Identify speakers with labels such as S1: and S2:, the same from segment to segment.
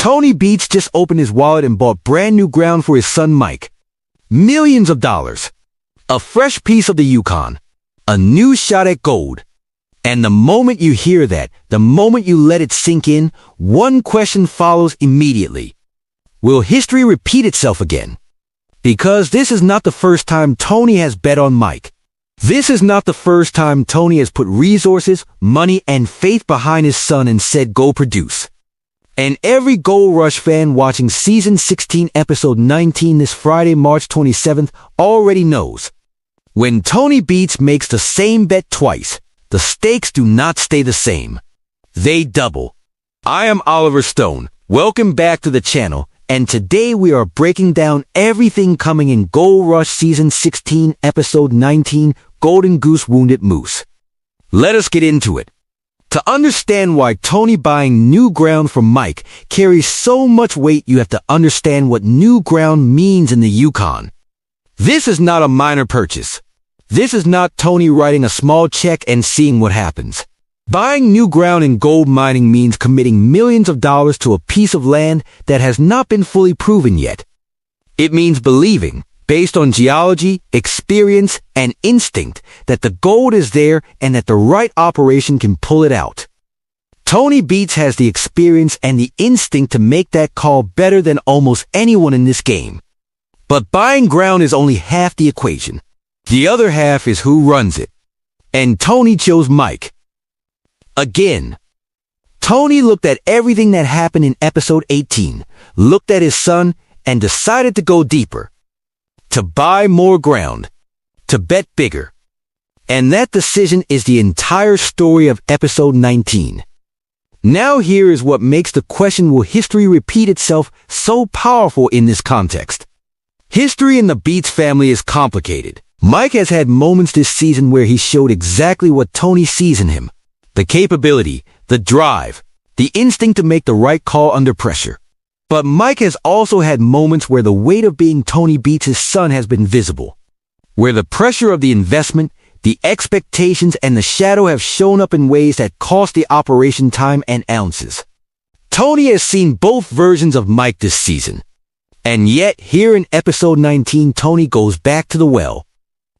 S1: Tony Beets just opened his wallet and bought brand new ground for his son Mike. Millions of dollars. A fresh piece of the Yukon. A new shot at gold. And the moment you hear that, the moment you let it sink in, one question follows immediately. Will history repeat itself again? Because this is not the first time Tony has bet on Mike. This is not the first time Tony has put resources, money, and faith behind his son and said go produce. And every Gold Rush fan watching Season 16, Episode 19 this Friday, March 27th, already knows. When Tony Beets makes the same bet twice, the stakes do not stay the same. They double. I am Oliver Stone. Welcome back to the channel, and today we are breaking down everything coming in Gold Rush Season 16, Episode 19, Golden Goose Wounded Moose. Let us get into it. To understand why Tony buying new ground from Mike carries so much weight, you have to understand what new ground means in the Yukon. This is not a minor purchase. This is not Tony writing a small check and seeing what happens. Buying new ground in gold mining means committing millions of dollars to a piece of land that has not been fully proven yet. It means believing, based on geology, experience, and instinct, that the gold is there and that the right operation can pull it out. Tony Beets has the experience and the instinct to make that call better than almost anyone in this game. But buying ground is only half the equation. The other half is who runs it. And Tony chose Mike. Again. Tony looked at everything that happened in Episode 18, looked at his son, and decided to go deeper. To buy more ground. To bet bigger. And that decision is the entire story of Episode 19. Now here is what makes the question, will history repeat itself, so powerful in this context. History in the Beets family is complicated. Mike has had moments this season where he showed exactly what Tony sees in him. The capability, the drive, the instinct to make the right call under pressure. But Mike has also had moments where the weight of being Tony Beets' son has been visible. Where the pressure of the investment, the expectations, and the shadow have shown up in ways that cost the operation time and ounces. Tony has seen both versions of Mike this season. And yet, here in Episode 19, Tony goes back to the well.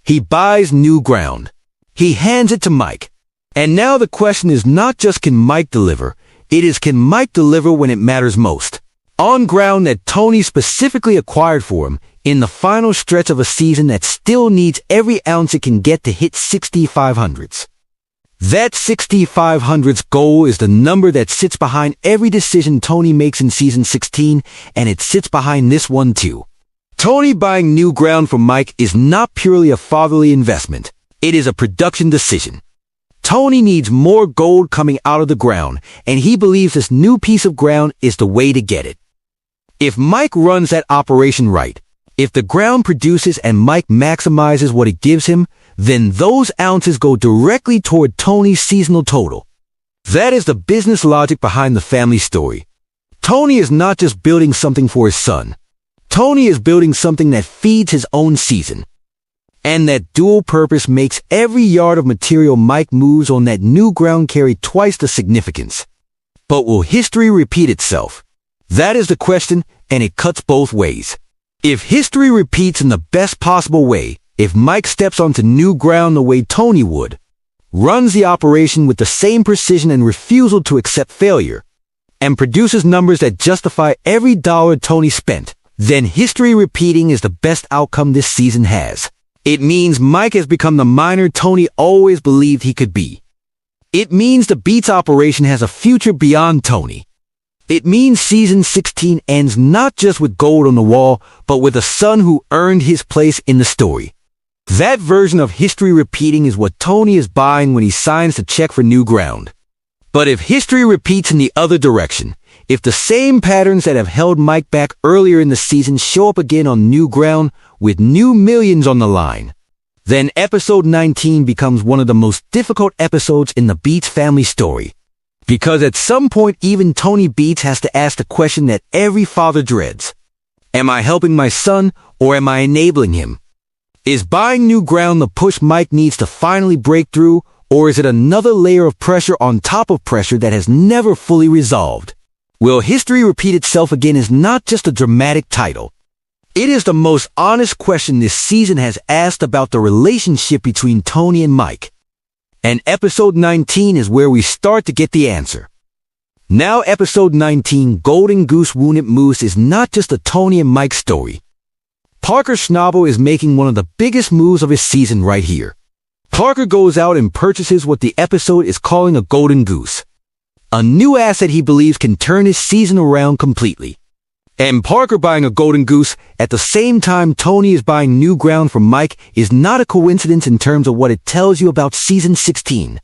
S1: He buys new ground. He hands it to Mike. And now the question is not just can Mike deliver, it is can Mike deliver when it matters most. On ground that Tony specifically acquired for him, in the final stretch of a season that still needs every ounce it can get to hit 6,500s. That 6,500s goal is the number that sits behind every decision Tony makes in Season 16, and it sits behind this one too. Tony buying new ground from Mike is not purely a fatherly investment. It is a production decision. Tony needs more gold coming out of the ground, and he believes this new piece of ground is the way to get it. If Mike runs that operation right, if the ground produces and Mike maximizes what it gives him, then those ounces go directly toward Tony's seasonal total. That is the business logic behind the family story. Tony is not just building something for his son. Tony is building something that feeds his own season. And that dual purpose makes every yard of material Mike moves on that new ground carry twice the significance. But will history repeat itself? That is the question, and it cuts both ways. If history repeats in the best possible way, if Mike steps onto new ground the way Tony would, runs the operation with the same precision and refusal to accept failure, and produces numbers that justify every dollar Tony spent, then history repeating is the best outcome this season has. It means Mike has become the miner Tony always believed he could be. It means the Beets operation has a future beyond Tony. It means Season 16 ends not just with gold on the wall, but with a son who earned his place in the story. That version of history repeating is what Tony is buying when he signs the check for new ground. But if history repeats in the other direction, if the same patterns that have held Mike back earlier in the season show up again on new ground with new millions on the line, then Episode 19 becomes one of the most difficult episodes in the Beets family story. Because at some point even Tony Beets has to ask the question that every father dreads. Am I helping my son or am I enabling him? Is buying new ground the push Mike needs to finally break through, or is it another layer of pressure on top of pressure that has never fully resolved? Will History Repeat Itself Again is not just a dramatic title. It is the most honest question this season has asked about the relationship between Tony and Mike. And episode 19 is where we start to get the answer. Now episode 19, Golden Goose Wounded Moose, is not just a Tony and Mike story. Parker Schnabel is making one of the biggest moves of his season right here. Parker goes out and purchases what the episode is calling a golden goose. A new asset he believes can turn his season around completely. And Parker buying a golden goose at the same time Tony is buying new ground from Mike is not a coincidence in terms of what it tells you about season 16.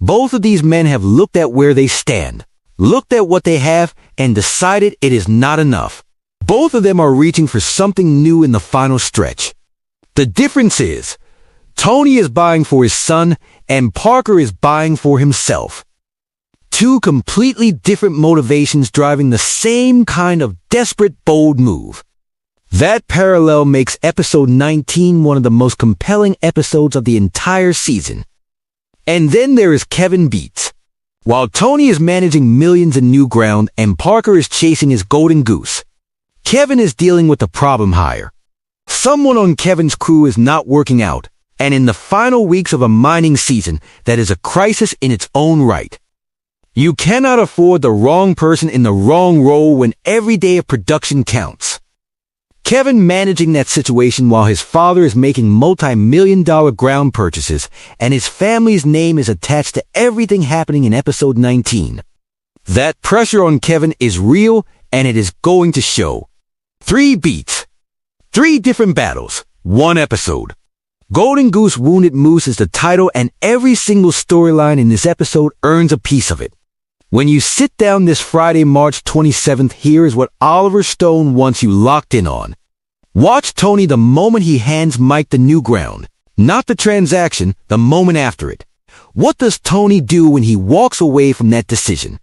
S1: Both of these men have looked at where they stand, looked at what they have, and decided it is not enough. Both of them are reaching for something new in the final stretch. The difference is, Tony is buying for his son, and Parker is buying for himself. Two completely different motivations driving the same kind of desperate, bold move. That parallel makes episode 19 one of the most compelling episodes of the entire season. And then there is Kevin Beets. While Tony is managing millions in new ground and Parker is chasing his golden goose, Kevin is dealing with the problem hire. Someone on Kevin's crew is not working out, and in the final weeks of a mining season, that is a crisis in its own right. You cannot afford the wrong person in the wrong role when every day of production counts. Kevin managing that situation while his father is making multi-million-dollar ground purchases and his family's name is attached to everything happening in episode 19. That pressure on Kevin is real and it is going to show. 3 beats. 3 different battles. 1 episode. Golden Goose Wounded Moose is the title and every single storyline in this episode earns a piece of it. When you sit down this Friday, March 27th, here is what Oliver Stone wants you locked in on. Watch Tony the moment he hands Mike the new ground, not the transaction, the moment after it. What does Tony do when he walks away from that decision?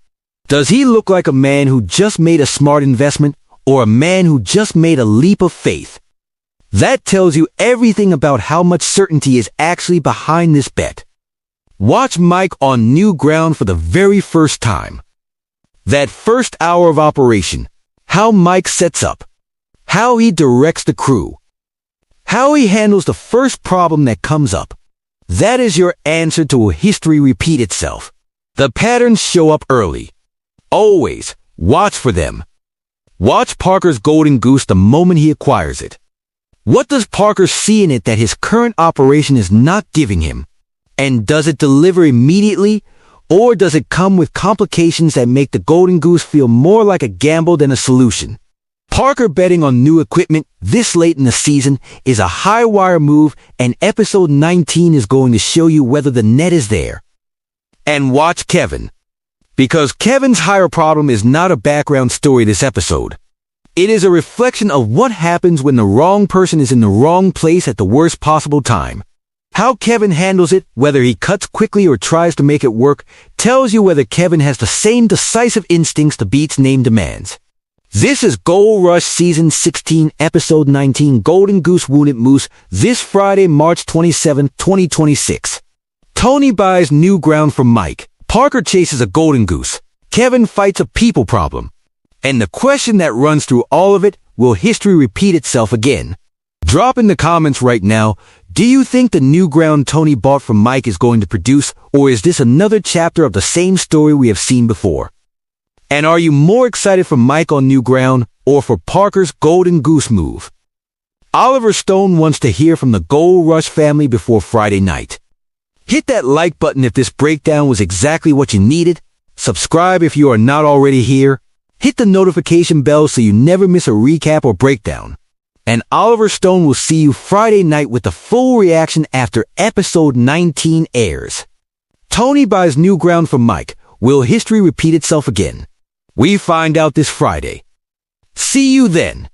S1: Does he look like a man who just made a smart investment or a man who just made a leap of faith? That tells you everything about how much certainty is actually behind this bet. Watch Mike on new ground for the very first time. That first hour of operation, how Mike sets up, how he directs the crew, how he handles the first problem that comes up. That is your answer to a history repeat itself. The patterns show up early. Always watch for them. Watch Parker's golden goose the moment he acquires it. What does Parker see in it that his current operation is not giving him? And does it deliver immediately, or does it come with complications that make the golden goose feel more like a gamble than a solution? Parker betting on new equipment this late in the season is a high-wire move, and episode 19 is going to show you whether the net is there. And watch Kevin. Because Kevin's hire problem is not a background story this episode. It is a reflection of what happens when the wrong person is in the wrong place at the worst possible time. How Kevin handles it, whether he cuts quickly or tries to make it work, tells you whether Kevin has the same decisive instincts the Beets name demands. This is Gold Rush Season 16, Episode 19, Golden Goose Wounded Moose, this Friday, March 27, 2026. Tony buys new ground from Mike. Parker chases a golden goose. Kevin fights a people problem. And the question that runs through all of it, will history repeat itself again? Drop in the comments right now, do you think the new ground Tony bought from Mike is going to produce, or is this another chapter of the same story we have seen before? And are you more excited for Mike on new ground, or for Parker's golden goose move? Oliver Stone wants to hear from the Gold Rush family before Friday night. Hit that like button if this breakdown was exactly what you needed. Subscribe if you are not already here. Hit the notification bell so you never miss a recap or breakdown. And Oliver Stone will see you Friday night with the full reaction after episode 19 airs. Tony buys new ground from Mike. Will history repeat itself again? We find out this Friday. See you then.